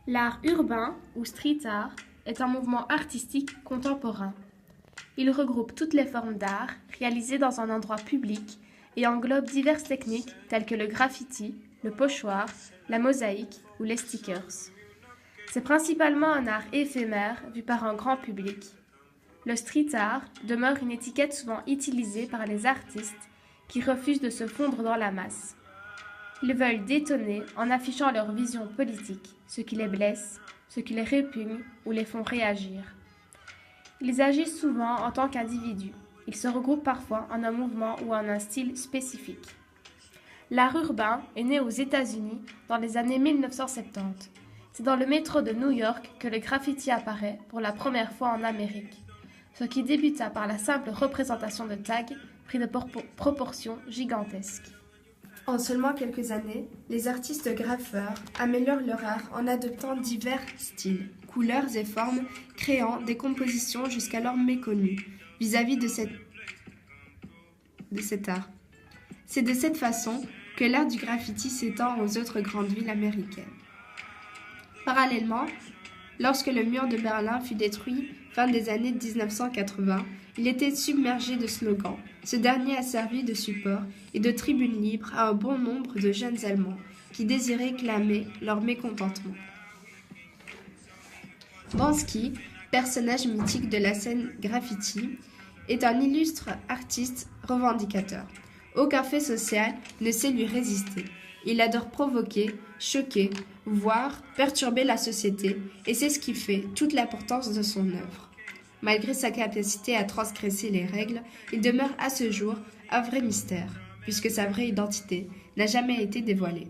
L'art urbain, ou street art, est un mouvement artistique contemporain. Il regroupe toutes les formes d'art réalisées dans un endroit public et englobe diverses techniques telles que le graffiti, le pochoir, la mosaïque ou les stickers. C'est principalement un art éphémère vu par un grand public. Le street art demeure une étiquette souvent utilisée par les artistes qui refusent de se fondre dans la masse. Ils veulent détonner en affichant leur vision politique, ce qui les blesse, ce qui les répugne ou les font réagir. Ils agissent souvent en tant qu'individus. Ils se regroupent parfois en un mouvement ou en un style spécifique. L'art urbain est né aux États-Unis dans les années 1970. C'est dans le métro de New York que le graffiti apparaît pour la première fois en Amérique, ce qui débuta par la simple représentation de tags pris de proportions gigantesques. En seulement quelques années, les artistes graffeurs améliorent leur art en adoptant divers styles, couleurs et formes, créant des compositions jusqu'alors méconnues vis-à-vis de cet art. C'est de cette façon que l'art du graffiti s'étend aux autres grandes villes américaines. Parallèlement, lorsque le mur de Berlin fut détruit fin des années 1980, il était submergé de slogans. Ce dernier a servi de support et de tribune libre à un bon nombre de jeunes Allemands qui désiraient clamer leur mécontentement. Bansky, personnage mythique de la scène graffiti, est un illustre artiste revendicateur. Aucun fait social ne sait lui résister. Il adore provoquer, choquer, voire perturber la société, et c'est ce qui fait toute l'importance de son œuvre. Malgré sa capacité à transgresser les règles, il demeure à ce jour un vrai mystère, puisque sa vraie identité n'a jamais été dévoilée.